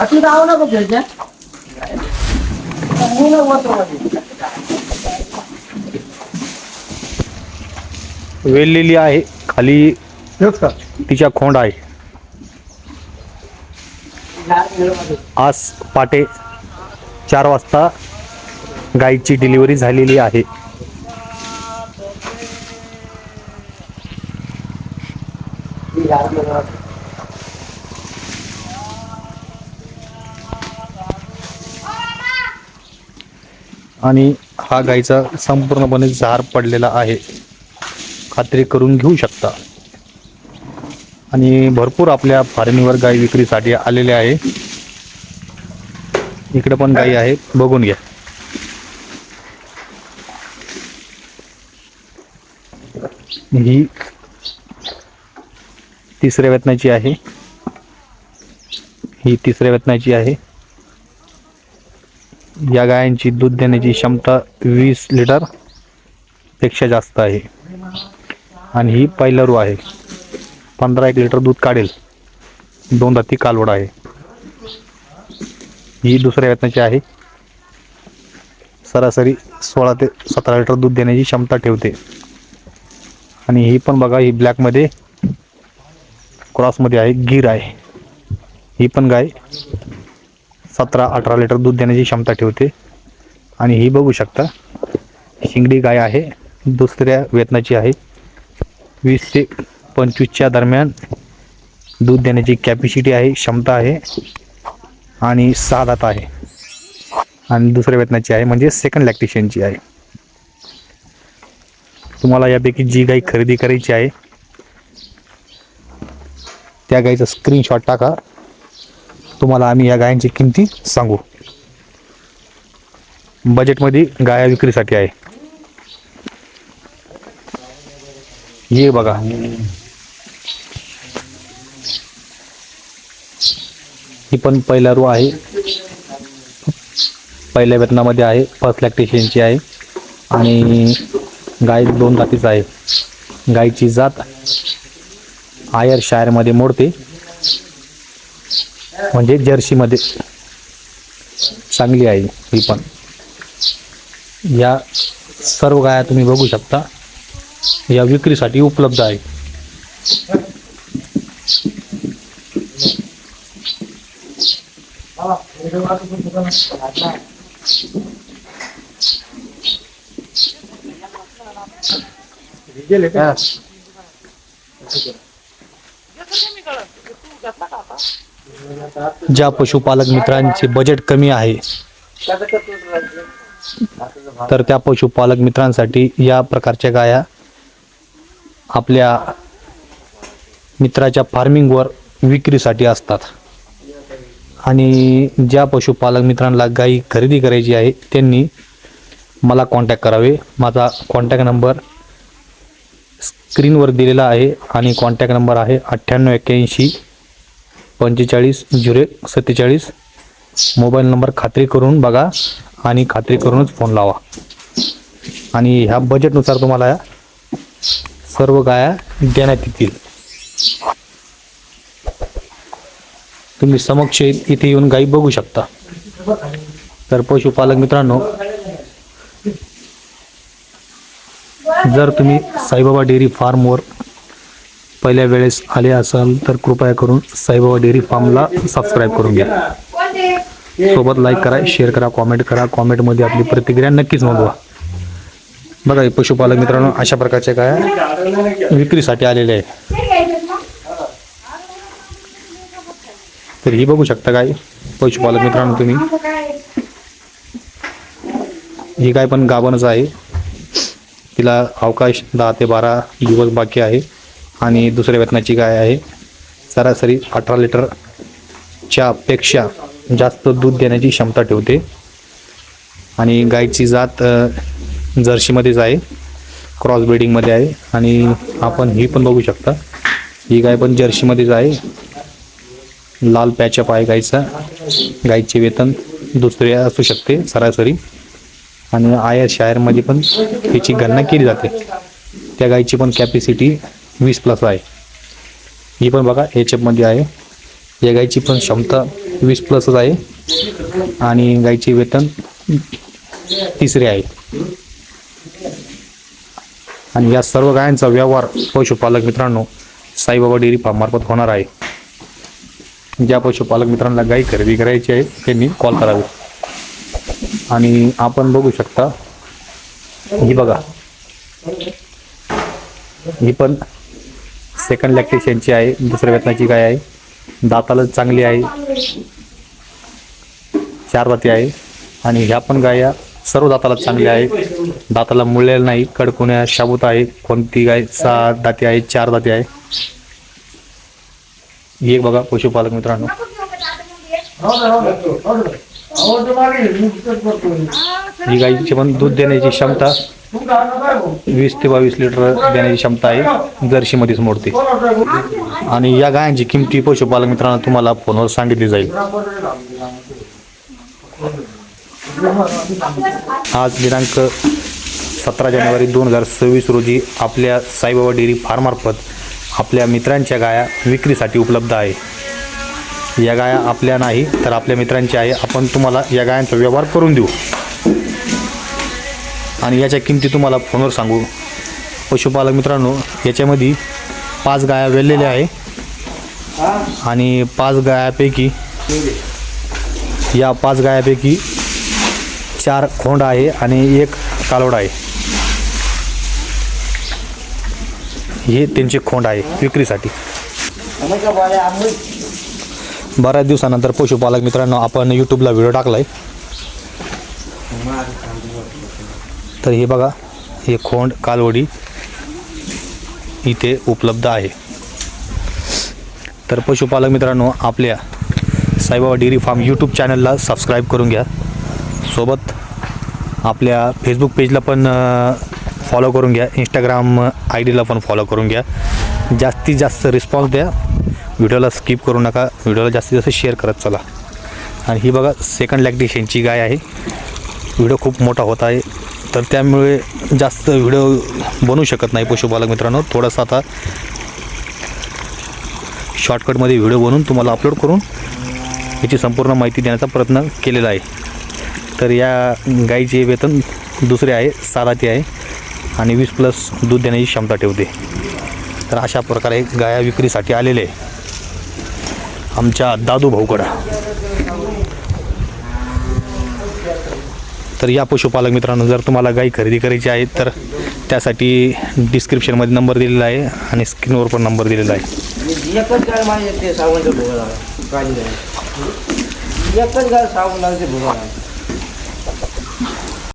तू जाऊ नको घ्यायच्या वेललेली आहे खाली तिच्या खोंड आहे. आज पहाटे 4 वाजता गायीची डिलिव्हरी झालेली आहे. आणि हा गायीचा संपूर्णपणे झार पडलेला आहे, खात्री करून घेऊ शकता. आणि भरपूर आपल्या फार्मिंगवर गाय विक्रीसाठी आलेले आहे. इकडे पण गायी आहे, बघून घ्या. ही तिसऱ्या वेतनाची आहे. ही तिसऱ्या वेतनाची आहे. या गायांची दूध देण्याची क्षमता 20 लिटर पेक्षा जास्त आहे. आणि ही पहिलरू आहे, 15-1 लिटर दूध काढेल. 2 दाती कालवड आहे. ही दुसऱ्या वेतनाची आहे. सरासरी 16 ते 17 लिटर दूध देण्याची क्षमता ठेवते. आणि ही पण बघा, ही ब्लॅकमध्ये क्रॉसमध्ये आहे, गिर आहे. ही पण गाय 17-18 लिटर दूध देण्याची क्षमता ठेवते. आणि ही बघू शकता, शिंगडी गाय आहे, दुसऱ्या वेतनाची आहे. 20 ते 25च्या दरम्यान दूध देण्याची कॅपॅसिटी आहे, क्षमता आहे. आणि 6 दात आहे. आणि दुसऱ्या वेतनाची आहे, म्हणजे सेकंड लॅक्टेशनची आहे. तुम्हाला यापैकी जी गाय खरेदी करायची आहे त्या गायीचा स्क्रीनशॉट टाका. तुम्हाला आम्ही या गायांची किमती सांगू. बजेटमध्ये गाया विक्रीसाठी आहे. ये बघा, ही पण पहिला रो आहे, पहिल्या वेतनामध्ये आहे, फर्स्ट लॅक्टेशनची आहे. आणि गाय 2 दातीच आहे. गायची जात आयरशायरमध्ये मोडते, म्हणजे जर्सीमध्ये चांगली आहे. ही पण या सर्व गाया तुम्ही बघू शकता, या विक्रीसाठी उपलब्ध आहे. ज्या पशुपालक मित्रांचे बजेट कमी आहे तर त्या पशुपालक मित्रांसाठी या प्रकारच्या गाया आपल्या मित्राच्या फार्मिंगवर विक्रीसाठी असतात. आणि ज्या पशुपालक मित्रांना गाई खरेदी करायची आहे त्यांनी मला कॉन्टॅक्ट करावे. माझा कॉन्टॅक्ट नंबर स्क्रीनवर दिलेला आहे. आणि कॉन्टॅक्ट नंबर आहे 9881 45 047. मोबाईल नंबर खात्री करून बघा आणि खात्री करूनच फोन लावा. आणि ह्या बजेटनुसार तुम्हाला सर्व गाया देण्यात येतील. तुम्ही समक्ष इथे येऊन गाई बघू शकता. तर पशुपालक मित्रांनो, जर तुम्ही साईबाबा डेअरी फार्मवर पहिल्या वेळेस आले असाल तर कृपया करून साईबाबा डेअरी फार्मला सबस्क्राईब करून घ्या. सोबत लाईक करा, शेअर करा, कॉमेंट करा. कॉमेंटमध्ये आपली प्रतिक्रिया नक्कीच नोंदवा. बघा, हे पशुपालक मित्रांनो अशा प्रकारच्या गाया विक्रीसाठी आलेल्या आहेत. तर ही बघू शकता गाय पशुपालक मित्रांनो तुम्ही. ही गाय पण गाभणच आहे. तिला अवकाश 10 ते 12 दिवस बाकी आहे. आणि दुसऱ्या वेतनाची गाय आहे. सरासरी 18 लिटरच्या पेक्षा जास्त दूध देण्याची क्षमता ठेवते. आणि गायची जात जर्सीमध्येच आहे, क्रॉस ब्रीडिंगमध्ये आहे. आणि आपण ही पण बघू शकता, ही गाय पण जर्सीमध्येच आहे. लाल पॅचअप आहे गायचा. गायचे वेतन दुसरे असू शकते सरासरी. आणि आयरशायरमध्ये पण त्याची गणना केली जाते. त्या गायची पण कॅपॅसिटी 20+ आहे. ही पण बघा एचएफमध्ये आहे. या गाईची पण क्षमता 20+ आहे आणि गाईचे वेतन 3रे आहे. आणि या सर्व गायांचा व्यवहार पशुपालक मित्रांनो साईबाबा डेअरी फार्म मार्फत होणार आहे. ज्या पशुपालक मित्रांना गाई खरेदी करायची आहे त्यांनी कॉल करावे. आणि आपण बघू शकता ही बघा, ही पण सेकंड लॅक्टेशनची आहे, दुसऱ्या वेतनाची गाय आहे. दाताला चांगली आहे, 4 दाती आहे. आणि ह्या पण गाया सर्व दाताला चांगल्या आहे, दाताला मुळलेलं नाही, कडकुण्या शाबूत आहे. कोणती गाय 6 दाती आहे, 4 दाती आहे. ही एक बघा पशुपालक मित्रांनो, ही गाईची पण दूध देण्याची क्षमता 20 ते 22 लिटर देण्याची क्षमता आहे, जर्शीमध्येच मोडते. आणि या गायांची किमती पशुपालक मित्रांनो तुम्हाला फोनवर सांगितली जाईल. आज दिनांक 17 जानेवारी 2026 रोजी आपल्या साईबाबा डेअरी फार्म मार्फत आपल्या मित्रांच्या गाया विक्रीसाठी उपलब्ध आहे. या गाया आपल्या नाही तर आपल्या मित्रांच्या आहे. आपण तुम्हाला या गायांचा व्यवहार करून देऊ आणि याच्या किमती तुम्हाला फोनवर सांगू. पशुपालक मित्रांनो, याच्यामध्ये 5 गाया वेलेल्या आहे आणि 5 गायापैकी 4 खोंड आहे आणि 1 कालोड आहे. हे त्यांचे खोंड आहे विक्रीसाठी. बऱ्याच दिवसानंतर पशुपालक मित्रांनो आपण यूट्यूबला व्हिडिओ टाकलाय. तर हे बघा, हे खोंड कालवडी इथे उपलब्ध आहे. तर पशुपालक मित्रांनो, आपल्या साईबाबा डेअरी फार्म यूट्यूब चॅनलला सबस्क्राईब करून घ्या. सोबत आपल्या फेसबुक पेजला पण फॉलो करून घ्या, इंस्टाग्राम ID ला पण फॉलो करून घ्या. जास्तीत जास्त रिस्पॉन्स द्या, व्हिडिओला स्किप करू नका, व्हिडिओला जास्तीत जास्त शेअर करत चला. आणि ही बघा सेकंड लॅक्टेशनची गाय आहे. व्हिडिओ खूप मोठा होत आहे तर त्यामुळे जास्त व्हिडिओ बनवू शकत नाही पशुपालक मित्रांनो. थोडंसं आता शॉर्टकटमध्ये व्हिडिओ बनवून तुम्हाला अपलोड करून याची संपूर्ण माहिती देण्याचा प्रयत्न केलेला आहे. तर या गाईचे वेतन 2रे आहे, 6 दाती आहे आणि 20+ दूध देण्याची क्षमता ठेवते. तर अशा प्रकारे गाया विक्रीसाठी आलेले आहे आमच्या दादू भाऊकडं. तर या पशुपालक मित्रांनो, जर तुम्हाला गाई खरेदी करायची आहे तर त्यासाठी डिस्क्रिप्शनमध्ये नंबर दिलेला आहे आणि स्क्रीनवर पण नंबर दिलेला आहे. एकच गाय सावंत